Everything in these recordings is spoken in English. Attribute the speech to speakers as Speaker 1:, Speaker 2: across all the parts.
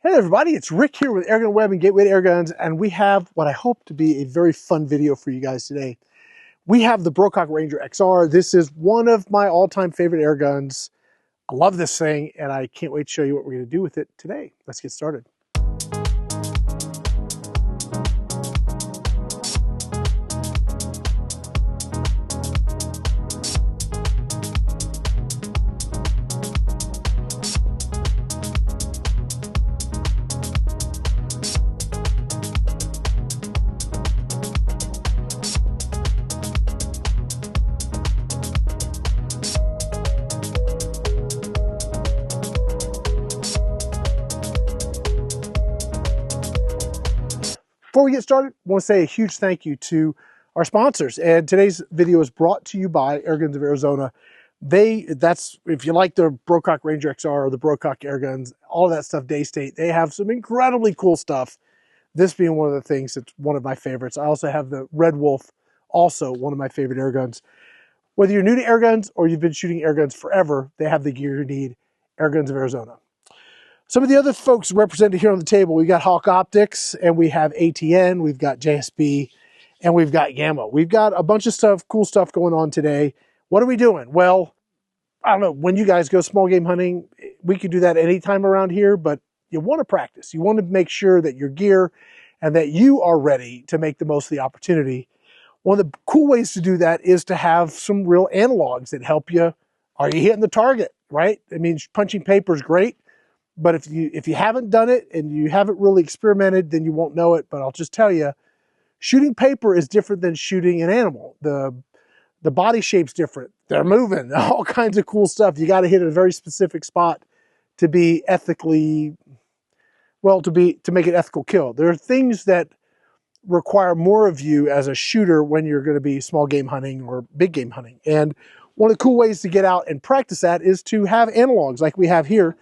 Speaker 1: Hey everybody, it's Rick here with AirgunWeb and Gateway to Airguns, and we have what I hope to be a very fun video for you guys today. We have the Brocock Ranger XR. This is one of my all-time favorite air guns. I love this thing, and I can't wait to show you what we're going to do with it today. Let's get started. Before we get started, I want to say a huge thank you to our sponsors. And today's video is brought to you by Airguns of Arizona. If you like the Brocock Ranger XR or the Brocock Airguns, all of that stuff, Daystate, they have some incredibly cool stuff. This being one of the things that's one of my favorites. I also have the Red Wolf, also one of my favorite air guns. Whether you're new to air guns or you've been shooting air guns forever, they have the gear you need. Airguns of Arizona. Some of the other folks represented here on the table, we got Hawk Optics, and we have ATN, we've got JSB, and we've got Gamo. We've got a bunch of stuff, cool stuff going on today. What are we doing? Well, I don't know, when you guys go small game hunting, we could do that anytime around here, but you want to practice. You want to make sure that your gear and that you are ready to make the most of the opportunity. One of the cool ways to do that is to have some real analogs that help you. Are you hitting the target, right? I mean, punching paper is great. But if you haven't done it and you haven't really experimented, then you won't know it. But I'll just tell you, shooting paper is different than shooting an animal. The body shape's different. They're moving, all kinds of cool stuff. You got to hit a very specific spot to be ethically, well, to make an ethical kill. There are things that require more of you as a shooter when you're going to be small game hunting or big game hunting. And one of the cool ways to get out and practice that is to have analogs like we have here.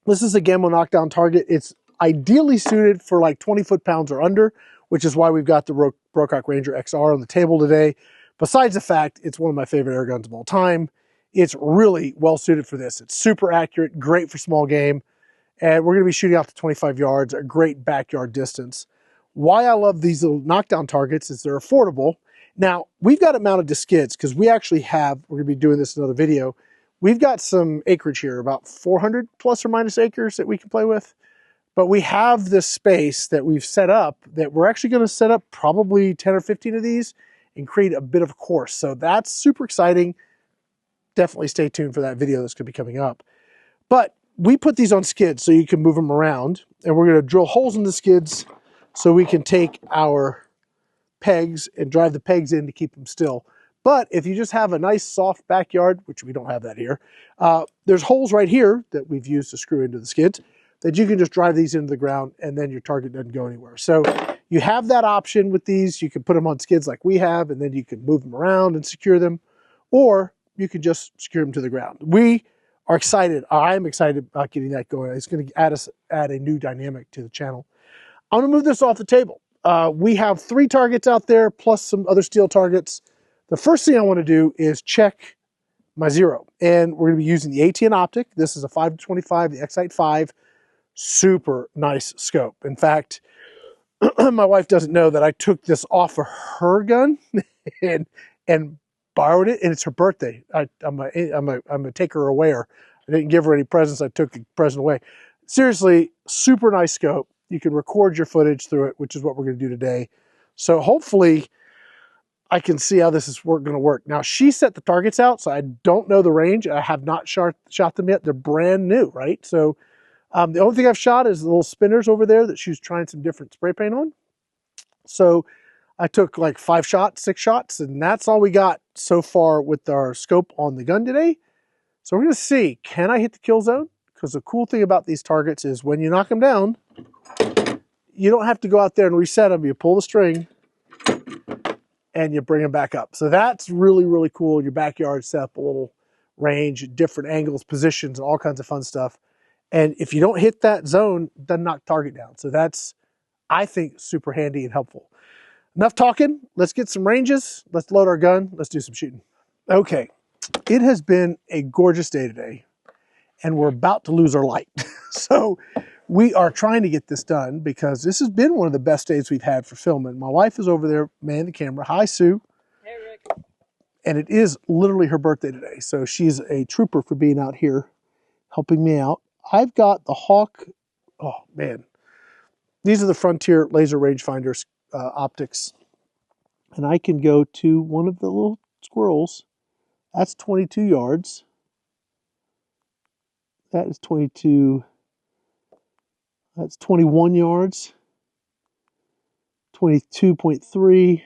Speaker 1: This is a Gamo knockdown target. It's ideally suited for like 20 foot-pounds or under, which is why we've got the Brocock Ranger XR on the table today. Besides the fact, it's one of my favorite air guns of all time. It's really well suited for this. It's super accurate, great for small game, and we're gonna be shooting out to 25 yards, a great backyard distance. Why I love these little knockdown targets is they're affordable. Now, we've got it mounted to skids because we actually have, we're gonna be doing this in another video, we've got some acreage here, about 400 plus or minus acres that we can play with. But we have this space that we've set up that we're actually going to set up probably 10 or 15 of these and create a bit of a course. So that's super exciting. Definitely stay tuned for that video that's going to be coming up. But we put these on skids so you can move them around. And we're going to drill holes in the skids so we can take our pegs and drive the pegs in to keep them still. But if you just have a nice soft backyard, which we don't have that here, there's holes right here that we've used to screw into the skids that you can just drive these into the ground and then your target doesn't go anywhere. So you have that option with these. You can put them on skids like we have, and then you can move them around and secure them, or you can just secure them to the ground. We are excited. I'm excited about getting that going. It's going to add a new dynamic to the channel. I'm going to move this off the table. We have 3 targets out there plus some other steel targets. The first thing I want to do is check my zero, and we're going to be using the ATN Optic. This is a 5-25, the X-Sight 5, super nice scope. In fact, my wife doesn't know that I took this off of her gun and borrowed it, and it's her birthday. I'm a taker awayer. I didn't give her any presents. I took the present away. Seriously, super nice scope. You can record your footage through it, which is what we're going to do today. So hopefully I can see how this is going to work. Now, she set the targets out, so I don't know the range. I have not shot them yet. They're brand new, right? So the only thing I've shot is the little spinners over there that she was trying some different spray paint on. So I took like 5 shots, 6 shots, and that's all we got so far with our scope on the gun today. So we're going to see, can I hit the kill zone? Because the cool thing about these targets is when you knock them down, you don't have to go out there and reset them. You pull the string and you bring them back up. So that's really, really cool. Your backyard set up a little range, different angles, positions, and all kinds of fun stuff. And if you don't hit that zone, it doesn't knock target down. So that's, I think, super handy and helpful. Enough talking. Let's get some ranges. Let's load our gun. Let's do some shooting. Okay. It has been a gorgeous day today, and we're about to lose our light. So We are trying to get this done because this has been one of the best days we've had for filming. My wife is over there manning the camera. Hi, Sue.
Speaker 2: Hey, Rick.
Speaker 1: And it is literally her birthday today. So she's a trooper for being out here helping me out. I've got the Hawk. Oh, man. These are the Frontier laser rangefinders optics. And I can go to one of the little squirrels. That's 22 yards. That is 22. That's 21 yards. 22.3.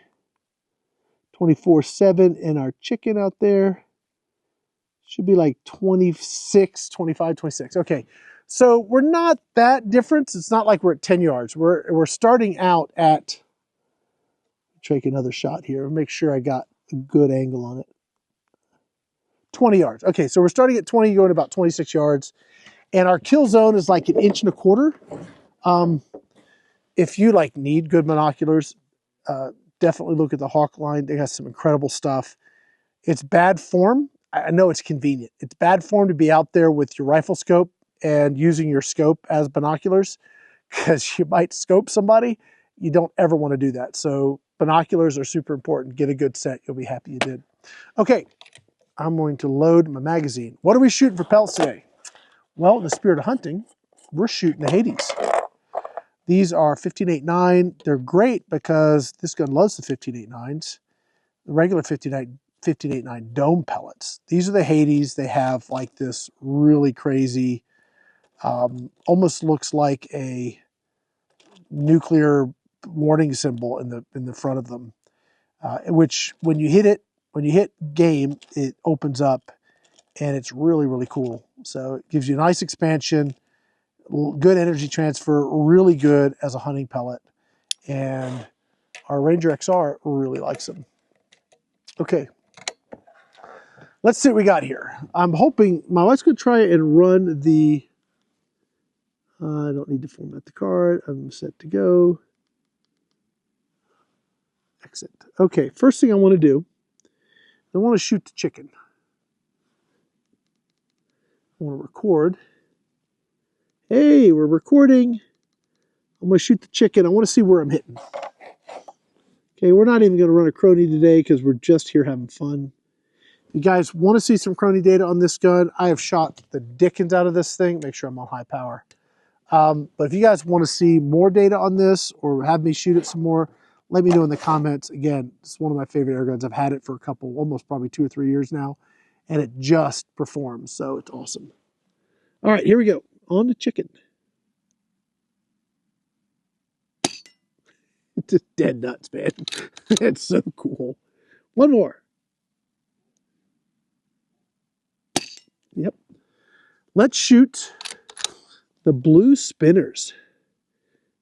Speaker 1: 24.7. And our chicken out there should be like 26, 25, 26. Okay. So we're not that different. It's not like we're at 10 yards. We're starting out at, take another shot here, make sure I got a good angle on it. 20 yards. Okay, so we're starting at 20, going about 26 yards. And our kill zone is like 1.25 inches. If you like need good binoculars, definitely look at the Hawk line. They got some incredible stuff. It's bad form. I know it's convenient. It's bad form to be out there with your rifle scope and using your scope as binoculars because you might scope somebody. You don't ever want to do that. So binoculars are super important. Get a good set. You'll be happy you did. Okay, I'm going to load my magazine. What are we shooting for pellets today? Well, in the spirit of hunting, we're shooting the Hades. These are 15.89. They're great because this gun loves the 15.89s. The regular 15.89 dome pellets. These are the Hades. They have like this really crazy, almost looks like a nuclear warning symbol in the front of them, which when you hit game, it opens up and it's really, really cool. So it gives you a nice expansion, good energy transfer, really good as a hunting pellet. And our Ranger XR really likes them. Okay. Let's see what we got here. I'm hoping my wife's going to try and run the, I don't need to format the card. I'm set to go. Exit. Okay, first thing I want to do, I want to shoot the chicken. I want to record. Hey, we're recording. I'm going to shoot the chicken. I want to see where I'm hitting. Okay, we're not even going to run a crony today because we're just here having fun. You guys want to see some crony data on this gun? I have shot the dickens out of this thing. Make sure I'm on high power. But if you guys want to see more data on this or have me shoot it some more, let me know in the comments. Again, it's one of my favorite air guns. I've had it for a couple, almost probably 2 or 3 years now, and it just performs. So it's awesome. All right, here we go. On the chicken. It's just dead nuts, man. It's so cool. One more. Yep. Let's shoot the blue spinners.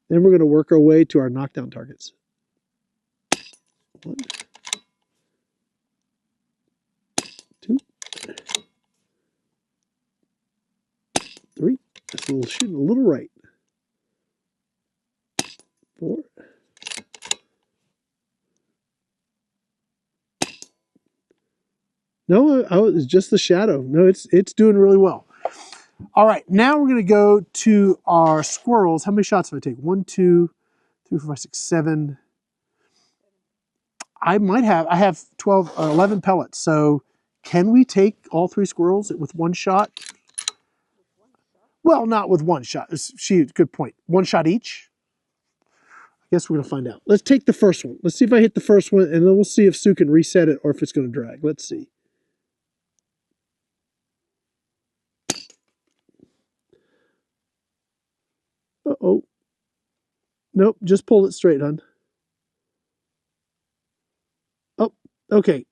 Speaker 1: Then we're going to work our way to our knockdown targets. 1, 2, 3. That's a little shooting a little right. 4. No, it's just the shadow. No, it's doing really well. All right, now we're going to go to our squirrels. How many shots do I take? 1, 2, 3, 4, 5, 6, 7. I have 12, 11 pellets. So can we take all 3 squirrels with 1 shot? Well, not with 1 shot. Good point. 1 shot each? I guess we're going to find out. Let's take the first one. Let's see if I hit the first one, and then we'll see if Sue can reset it or if it's going to drag. Let's see. Uh-oh. Nope, just pull it straight, hon. Oh, okay.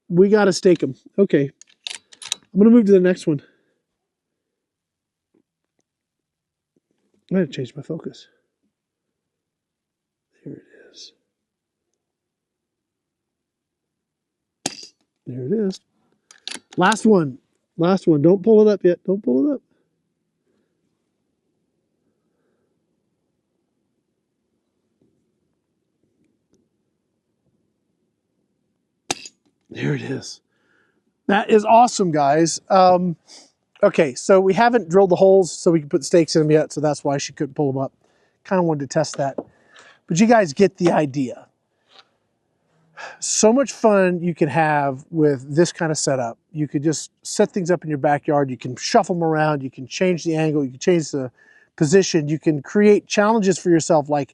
Speaker 1: We got to stake them. Okay. I'm going to move to the next one. I got to change my focus. There it is. There it is. Last one. Last one. Don't pull it up yet. Don't pull it up. There it is. That is awesome, guys. Okay, so we haven't drilled the holes so we can put stakes in them yet, so that's why she couldn't pull them up. Kind of wanted to test that. But you guys get the idea. So much fun you can have with this kind of setup. You could just set things up in your backyard. You can shuffle them around. You can change the angle. You can change the position. You can create challenges for yourself like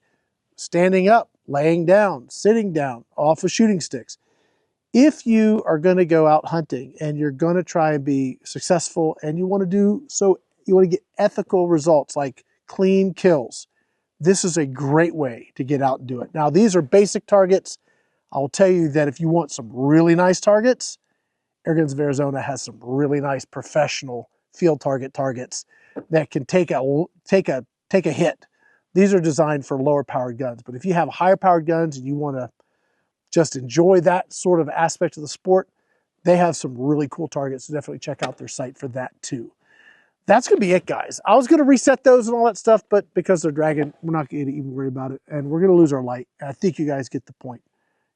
Speaker 1: standing up, laying down, sitting down, off of shooting sticks. If you are going to go out hunting and you're going to try and be successful and you want to do so, you want to get ethical results like clean kills, this is a great way to get out and do it. Now, these are basic targets. I will tell you that if you want some really nice targets, Airguns of Arizona has some really nice professional field targets that can take a hit. These are designed for lower powered guns, but if you have higher powered guns and you want to just enjoy that sort of aspect of the sport, they have some really cool targets. So definitely check out their site for that too. That's going to be it, guys. I was going to reset those and all that stuff, but because they're dragging, we're not going to even worry about it. And we're going to lose our light. And I think you guys get the point.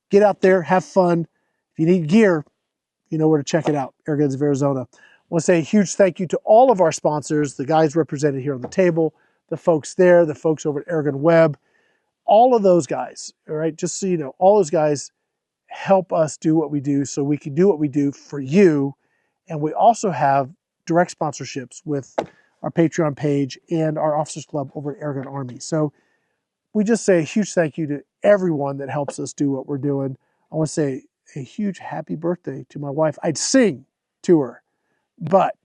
Speaker 1: Get out there, have fun. If you need gear, you know where to check it out, Airguns of Arizona. I want to say a huge thank you to all of our sponsors, the guys represented here on the table, the folks there, the folks over at AirgunWeb, all of those guys, all right? Just so you know, all those guys help us do what we do so we can do what we do for you. And we also have direct sponsorships with our Patreon page and our Officers Club over at Airgun Army. So we just say a huge thank you to everyone that helps us do what we're doing. I want to say a huge happy birthday to my wife. I'd sing to her, but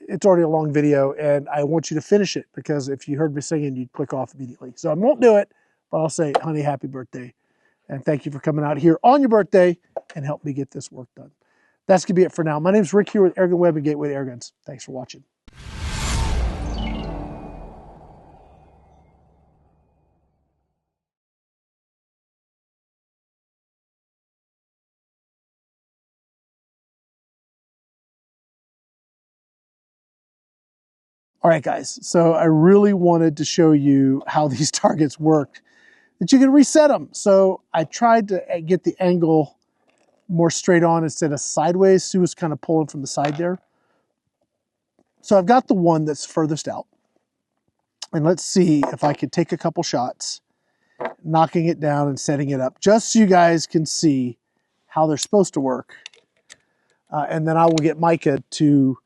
Speaker 1: it's already a long video and I want you to finish it because if you heard me singing, you'd click off immediately. So I won't do it, but I'll say, honey, happy birthday. And thank you for coming out here on your birthday and help me get this work done. That's going to be it for now. My name's Rick here with AirgunWeb and Gateway to Airguns. Thanks for watching. All right, guys. So I really wanted to show you how these targets work, that you can reset them. So I tried to get the angle more straight on instead of sideways. Sue was kind of pulling from the side there. So I've got the one that's furthest out. And let's see if I could take a couple shots, knocking it down and setting it up, just so you guys can see how they're supposed to work. And then I will get Micah to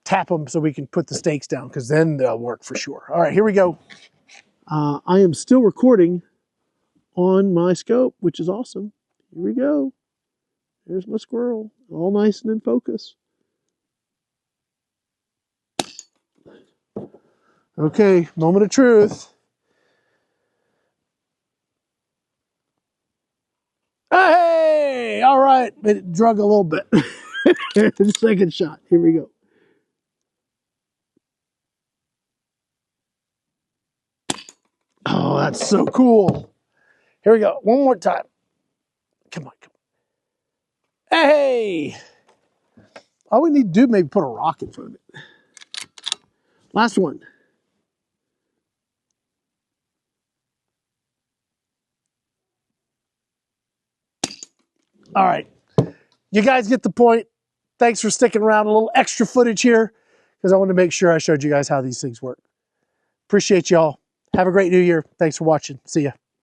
Speaker 1: tap them so we can put the stakes down, because then they'll work for sure. All right, here we go. I am still recording on my scope, which is awesome. Here we go. There's my squirrel, all nice and in focus. Okay, moment of truth. Hey, all right, it drug a little bit. Second shot, here we go. Oh, that's so cool. Here we go, one more time. Come on, come on. Hey! All we need to do, maybe put a rock in front of it. Last one. All right, you guys get the point. Thanks for sticking around. A little extra footage here because I wanted to make sure I showed you guys how these things work. Appreciate y'all. Have a great new year. Thanks for watching. See ya.